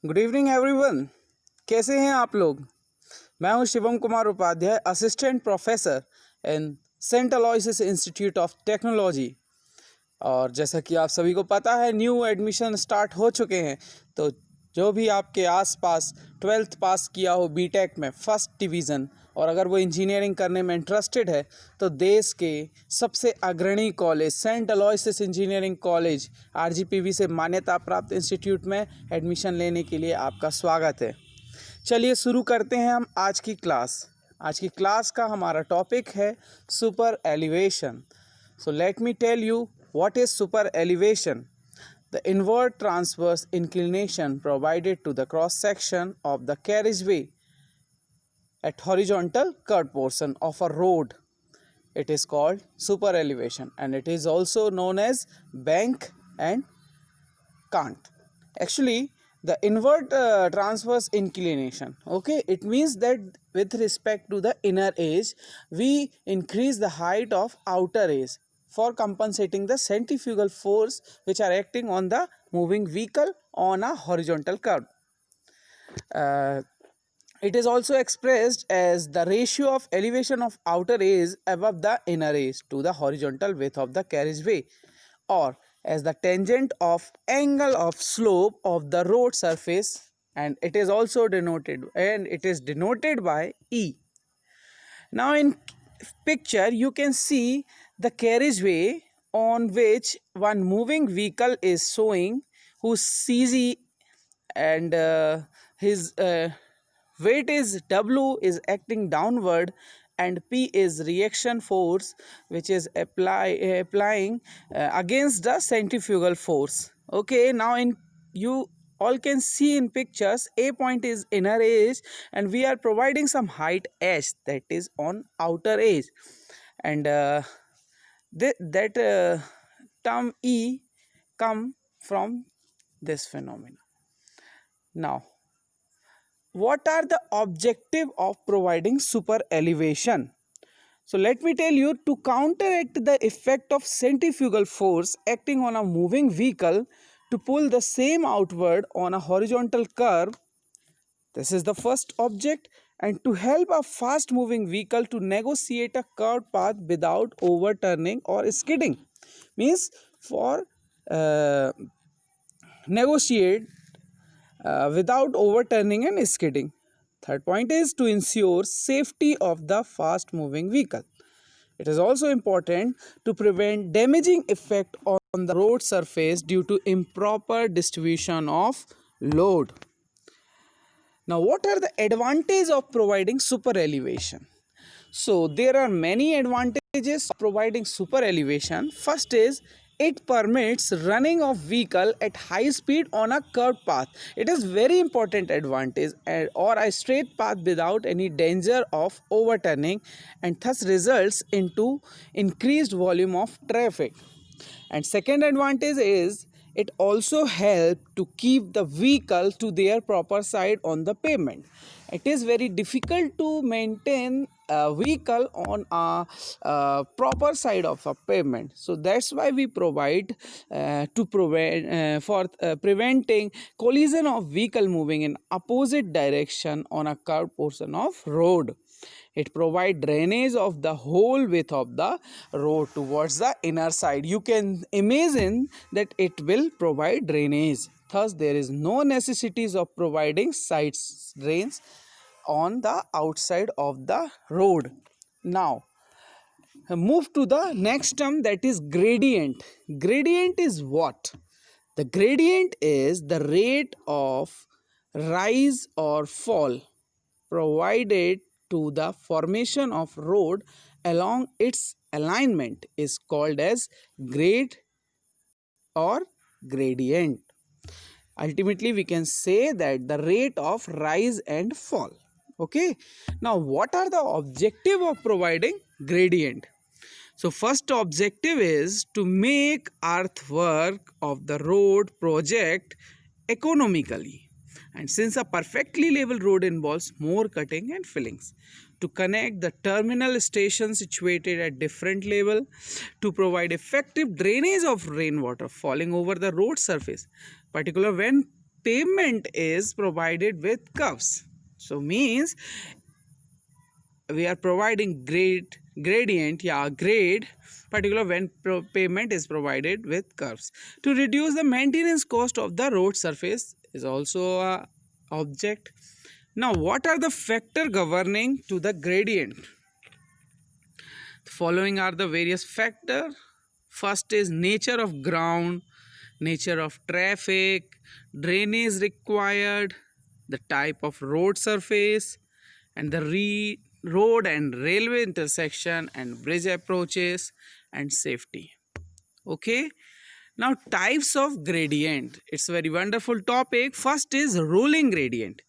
Good evening everyone. कैसे हैं आप लोग? मैं हूं Shivam Kumar Upadhyay, assistant professor in Saint Aloysius institute of technology. और जैसा कि आप सभी को पता है, न्यू एडमिशन स्टार्ट हो चुके हैं। तो जो भी आपके आसपास 12th पास किया हो बीटेक में फर्स्ट डिवीज़न, और अगर वो इंजीनियरिंग करने में इंटरेस्टेड है, तो देश के सबसे अग्रणी college Saint Aloysius engineering college RGPV से मान्यता प्राप्त इंस्टीट्यूट में एडमिशन लेने के लिए आपका स्वागत है। चलिए शुरू करते हैं हम आज की क्लास। आज की क्लास का हमारा टॉपिक है super elevation. So let me tell you what is super elevation. The inward transverse inclination provided to the cross section of the carriageway at horizontal curved portion of a road. It is called super elevation, and it is also known as bank and cant. Actually, the inward transverse inclination, okay, it means that with respect to the inner edge, we increase the height of outer edge for compensating the centrifugal force which are acting on the moving vehicle on a horizontal curve. It is also expressed as the ratio of elevation of outer edge above the inner edge to the horizontal width of the carriageway, or as the tangent of angle of slope of the road surface, and it is also denoted by E. Now in picture you can see the carriageway on which one moving vehicle is showing, whose CG and his weight is W is acting downward, and P is reaction force which is applying against the centrifugal force. Okay, now in you all can see in pictures, A point is inner edge and we are providing some height S, that is on outer edge, and that term E come from this phenomena. Now, what are the objective of providing super elevation? So let me tell you, to counteract the effect of centrifugal force acting on a moving vehicle to pull the same outward on a horizontal curve, this is the first object, and to help a fast moving vehicle to negotiate a curved path without overturning or skidding, means for negotiate without overturning and skidding. Third point is to ensure safety of the fast moving vehicle. It is also important to prevent damaging effect on the road surface due to improper distribution of load. Now, what are the advantages of providing super elevation? So there are many advantages of providing super elevation. First is, it permits running of vehicle at high speed on a curved path. It is very important advantage, or a straight path without any danger of overturning, and thus results into increased volume of traffic. And second advantage is, it also help to keep the vehicle to their proper side on the pavement. It is very difficult to maintain a vehicle on a proper side of a pavement, so that's why we provide to prevent for preventing collision of vehicle moving in opposite direction on a curved portion of road. It provides drainage of the whole width of the road towards the inner side. You can imagine that it will provide drainage. Thus, there is no necessities of providing side drains on the outside of the road. Now, move to the next term, that is gradient. Gradient is what? The gradient is the rate of rise or fall provided to the formation of road along its alignment is called as grade or gradient. Ultimately, we can say that the rate of rise and fall. Okay. Now, what are the objective of providing gradient? So, first objective is to make earthwork of the road project economically. And since a perfectly level road involves more cutting and fillings, to connect the terminal stations situated at different level, to provide effective drainage of rainwater falling over the road surface, particular when pavement is provided with curves. So means we are providing grade particular when pavement is provided with curves. To reduce the maintenance cost of the road surface is also a object. Now what are the factor governing to the gradient? The following are the various factor. First is nature of ground, nature of traffic, drainage required, the type of road surface, and the road and railway intersection and bridge approaches, and safety. Okay. Now types of gradient. It's a very wonderful topic. First is rolling gradient.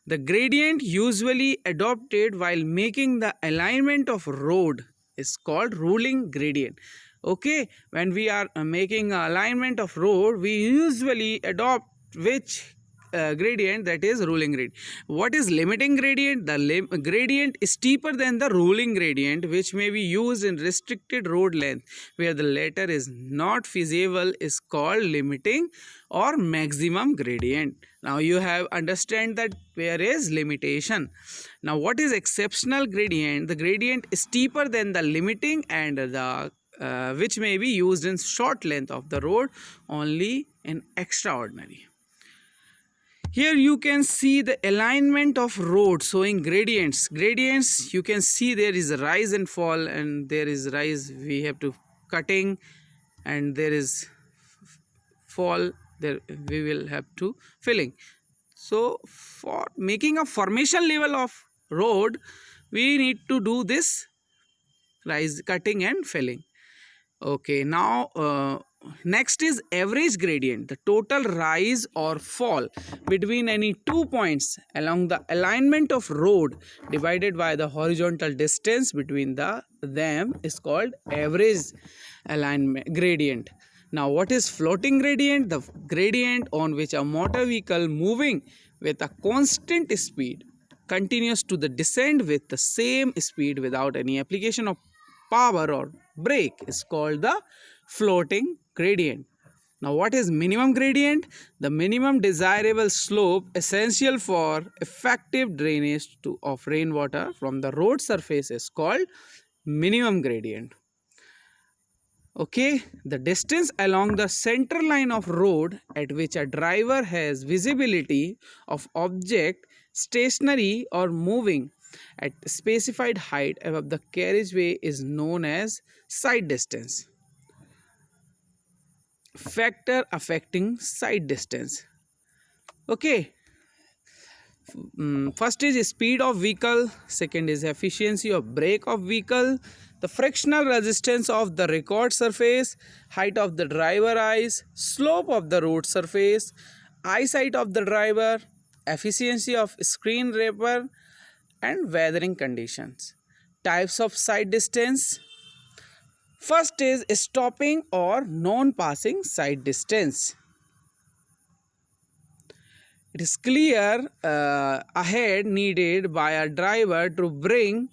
The gradient usually adopted while making the alignment of road is called rolling gradient. Okay, when we are making alignment of road, we usually adopt which gradient, that is rolling gradient. What is limiting gradient? The gradient is steeper than the rolling gradient, which may be used in restricted road length where the latter is not feasible, is called limiting or maximum gradient. Now you have understand that where is limitation. Now what is exceptional gradient? The gradient is steeper than the limiting and the which may be used in short length of the road only in extraordinary. Here you can see the alignment of road showing gradients. Gradients, you can see there is a rise and fall, and there is rise we have to cutting, and there is fall there we will have to filling. So for making a formation level of road, we need to do this rise, cutting and filling. Okay, now next is average gradient, the total rise or fall between any 2 points along the alignment of road divided by the horizontal distance between them is called average alignment gradient. Now what is floating gradient? The gradient on which a motor vehicle moving with a constant speed continues to the descent with the same speed without any application of power or brake is called the floating gradient. Now what is minimum gradient? The minimum desirable slope essential for effective drainage of rainwater from the road surface is called minimum gradient. Okay, the distance along the center line of road at which a driver has visibility of object stationary or moving at specified height above the carriageway is known as sight distance. Factor affecting sight distance. Okay, first is speed of vehicle, second is efficiency of brake of vehicle, the frictional resistance of the record surface, height of the driver eyes, slope of the road surface, eyesight of the driver, efficiency of screen repair, and weathering conditions. Types of sight distance. First is stopping or non-passing sight distance. It is clear ahead needed by a driver to bring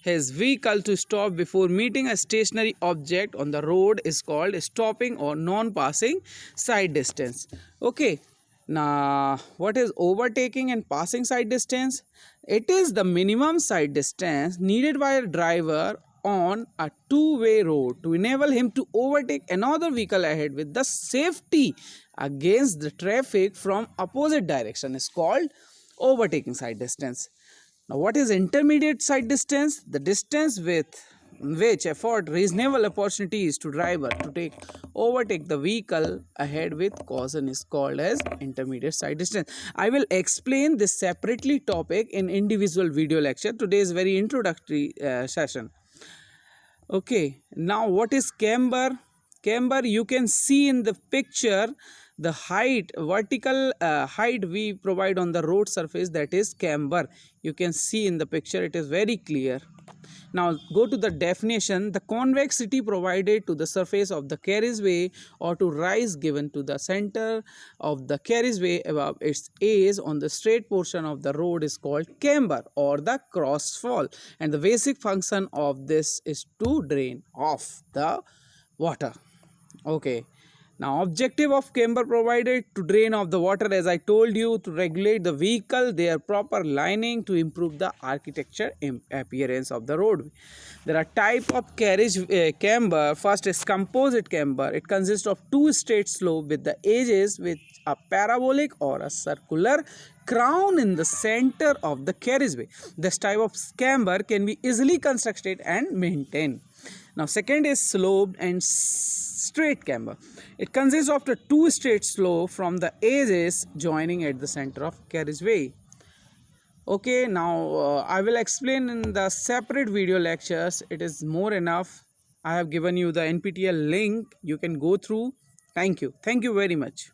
his vehicle to stop before meeting a stationary object on the road is called stopping or non-passing sight distance. Okay, now what is overtaking and passing sight distance? It is the minimum sight distance needed by a driver on a two-way road to enable him to overtake another vehicle ahead with the safety against the traffic from opposite direction is called overtaking sight distance. Now what is intermediate sight distance? The distance with which afford reasonable opportunities to driver to overtake the vehicle ahead with caution is called as intermediate sight distance. I will explain this separately topic in individual video lecture. Today is very introductory session. Okay, now what is camber? Camber, you can see in the picture the height, vertical height we provide on the road surface, that is camber. You can see in the picture, it is very clear. Now go to the definition. The convexity provided to the surface of the carriageway or to rise given to the center of the carriageway above its edge on the straight portion of the road is called camber or the crossfall, and the basic function of this is to drain off the water. Okay, Now, objective of camber provided to drain off the water, as I told you, to regulate the vehicle, their proper lining, to improve the architecture appearance of the roadway. There are type of carriage camber. First is composite camber. It consists of two straight slope with the edges with a parabolic or a circular crown in the center of the carriageway. This type of camber can be easily constructed and maintained. Now, second is sloped and straight camber. It consists of the two straight slope from the edges joining at the center of carriageway. Okay, now I will explain in the separate video lectures. It is more enough. I have given you the NPTEL link. You can go through. Thank you very much.